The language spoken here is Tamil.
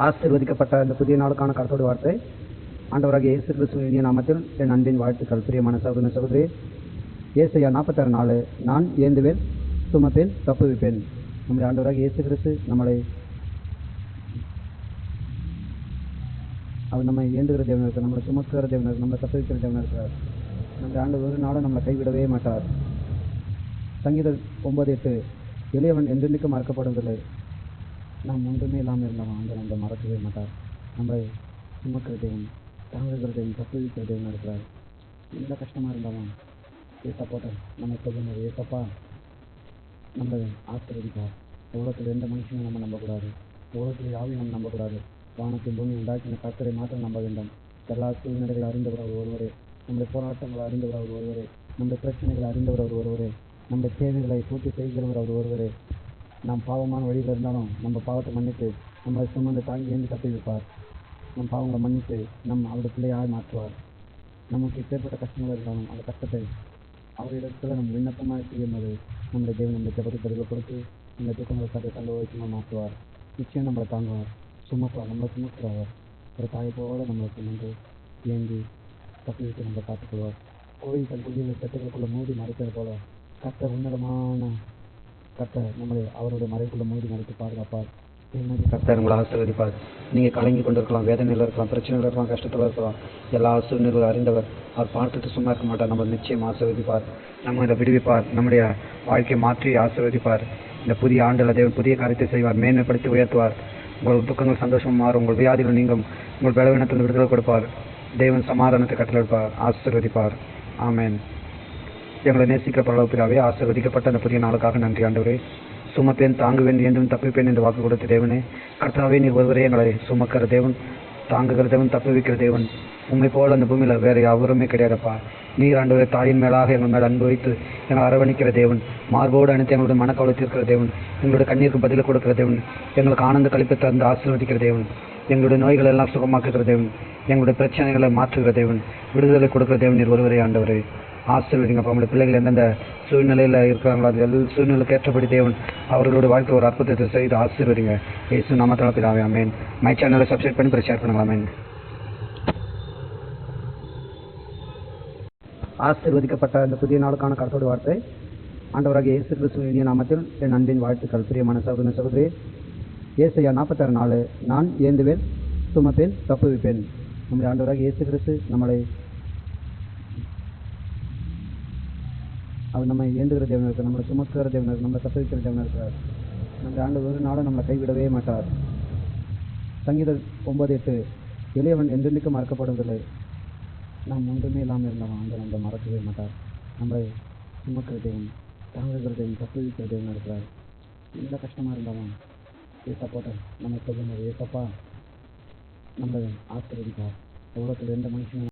ஆசீர்வதிக்கப்பட்ட இந்த புதிய நாளுக்கான கருத்தோடு வார்த்தை ஆண்டவராகிய இயேசு கிறிஸ்துவின் இனிய நாமத்தில் என் அன்பின் வாழ்த்துக்கள். பிரியமான சகோதரனே சகோதரி, ஏசாயா 46:4 நான் ஏந்துவேன், சுமப்பேன், தப்புவிப்பேன். நம்முடைய ஆண்டவராகிய இயேசு கிறிஸ்து அவர் நம்மை ஏந்துகிற தேவனாக இருக்கிறார், நம்மளை சுமக்கிற தேவனாக இருக்கிறார், நம்மளை தப்புவிக்கிற தேவனாக இருக்கிறார். நம்முடைய ஆண்டு ஒரு நாளும் நம்மளை கைவிடவே மாட்டார். சங்கீதம் 9:8 எளியவன் என்றென்றைக்கும் மறக்கப்படுவதில்லை. நாம் ஒன்றுமே இல்லாமல் இருந்தவன் நம்மளை மறக்கவே மாட்டார். நம்மளை சுமக்கிற தேவன், தாங்குகிற தேவன், தப்புவிக்கிற தேவனாக இருக்கிறார். எந்த கஷ்டமாக இருந்தாலும் ஏசப்பாட்ட நம்ம சொல்லும்போது ஏசப்பா நம்மளை ஆசீர்வதிப்பார். உலகத்தில் எந்த மனுஷனையும் நம்ம நம்பக்கூடாது, உலகத்தில் யாவையும் நம்ம நம்பக்கூடாது. வானத்தின் பூமி உண்டாக்கின கர்த்தரை மாத்திரம் நம்ப வேண்டும். எல்லா சூழ்நிலைகளை அறிந்தவர் அவர் ஒருவரே, நம்முடைய போராட்டங்களை அறிந்தவர் அவர் ஒருவரே, நம்முடைய பிரச்சனைகளை அறிந்தவர் அவர் ஒருவரே, நம்முடைய தேவைகளை பூர்த்தி செய்கிறவர் அவர் ஒருவரே. நாம் பாவமான வழியில் இருந்தாலும் நம்ம பாவத்தை மன்னித்து நம்மளை சுமந்து தாங்கி ஏந்தி தப்பி வைப்பார். நம் பாவங்களை மன்னித்து அவருடைய பிள்ளையாக மாற்றுவார். நமக்கு எப்பேற்பட்ட கஷ்டங்கள் இருந்தாலும் அந்த கஷ்டத்தை அவரிடத்தில் நம்ம விண்ணப்பமாக செய்யும்போது நம்முடைய தேவன் நம்முடைய ஜபத்தை பதில் கொடுத்து இந்த துக்கங்களை கதை சந்தோஷமாக மாற்றுவார். நிச்சயம் நம்மளை தாங்குவார், சுமப்பார், நம்மளை சுமக்கிறார். ஒரு தாயை போல நம்மளை சுமந்து ஏந்தி தப்பி வைத்து நம்மளை காத்துக்கொள்வார். கோயில்கள் குடிகளை பெற்றுகளுக்குள்ள மூடி மறைக்கிறது போல கர்த்தர் உன்னதமான கர்த்தர் நம்மளை அவருடைய மறைக்குள்ள மூடி மறைத்து பாதுகாப்பார். கர்த்தர் உங்களை ஆசீர்வதிப்பார். நீங்கள் கலங்கி கொண்டிருக்கலாம், வேதனையில் இருக்கலாம், பிரச்சனைகள் இருக்கலாம், கஷ்டத்தில் இருக்கலாம். எல்லா சூழ்நிலைகளும் அறிந்தவர். அவர் பார்த்துட்டு சும்மா இருக்க மாட்டார். நம்ம நிச்சயம் ஆசீர்வதிப்பார், நம்மளை விடுவிப்பார், நம்முடைய வாழ்க்கையை மாற்றி ஆசீர்வதிப்பார். இந்த புதிய ஆண்டில் தேவன் புதிய காரியத்தை செய்வார், மேன்மைப்படுத்தி உயர்த்துவார். உங்கள் துக்கங்கள் சந்தோஷம் மாறும், உங்கள் வியாதிகள் நீங்கும், உங்கள் பலவீனத்தில் விடுதலை கொடுப்பார். தேவன் சமாதானத்தை கட்டளையிடுப்பார், ஆசீர்வதிப்பார். ஆமென். எங்களை நேசிக்கிற பரலோகப்பிதாவே, ஆசீர்வதிக்கப்பட்ட அந்த புதிய நாளுக்காக நன்றி ஆண்டவரே. சுமப்பேன், தாங்குவேன், என்றும் தப்பிப்பேன் என்று வாக்கு கொடுத்த தேவனே, கர்த்தாவே நீர் ஒருவரே எங்களை சுமக்கிற தேவன், தாங்குகிற தேவன், தப்புவிக்கிற தேவன். உண்மை போல் அந்த பூமியில் வேறு யாவருமே கிடையாதப்பா. நீர் ஆண்டவரே தாயின் மேலாக எங்கள் மேல் அன்பு வைத்து எங்களை அரவணைக்கிற தேவன், மார்போடு அனைத்து எங்களுடைய மனக்கவலை தீர்க்கிற தேவன், எங்களுடைய கண்ணீருக்கு பதில் கொடுக்கிற தேவன், எங்களுக்கு ஆனந்த கழிப்பை தந்து ஆசீர்வதிக்கிற தேவன், எங்களுடைய நோய்கள் எல்லாம் சுகமாக்குகிற தேவன், எங்களுடைய பிரச்சனைகளை மாற்றுகிற தேவன், விடுதலை கொடுக்கிற தேவன் நீர் ஒருவரே ஆண்டவரே. ஆசீர்வதிங்க. நம்முடைய பிள்ளைகள் எந்தெந்த சூழ்நிலையில் இருக்கிறாங்களோ அது எல்லா சூழ்நிலைக்கு ஏற்றபடி தேவன் அவர்களுடைய வாழ்க்கை ஒரு அற்புதத்தை செய்து ஆசீர்வதிங்க. இயேசு நாமத்தில் பிதாவே, ஆமென். மை சேனலை சப்ஸ்கிரைப் பண்ணி ஷேர் பண்ணுங்க. ஆமென். ஆசீர்வதிக்கப்பட்ட இந்த புதிய நாளுக்கான கருத்தோடு வார்த்தை ஆண்டவராகிய இயேசு கிறிஸ்துவின் இனிய நாமத்தில் என் அன்பின் வாழ்த்துக்கள். பிரியமான சகோதரனே சகோதரி, ஏசாயா 46:4 நான் ஏந்துவேன், சுமப்பேன், தப்புவிப்பேன். நம்முடைய ஆண்டவராகிய இயேசு கிறிஸ்து அவர் நம்மை ஏந்துகிற தேவனாக இருக்கிறார், நம்மளை சுமக்கிற தேவனாக இருக்கிறார், நம்மளை தப்புவிக்கிற தேவனாக இருக்கிறார். நம்முடைய ஆண்டு ஒரு நாளும் நம்மளை கைவிடவே மாட்டார். சங்கீதம் 9:8 எளியவன் என்றென்றைக்கும் மறக்கப்படுவதில்லை. நாம் ஒன்றுமே இல்லாமல் இருந்தவன் நம்மளை மறக்கவே மாட்டார். நம்மளை சுமக்கிற தேவன், தாங்குகிற தேவன், தப்புவிக்கிற தேவனாக இருக்கிறார். எந்த கஷ்டமாக இருந்தாலும் ஏசப்பாட்ட நம்ம சொல்லும்போது ஏசப்பா நம்மளை ஆசீர்வதிப்பார். உலகத்தில் எந்த மனுஷனும்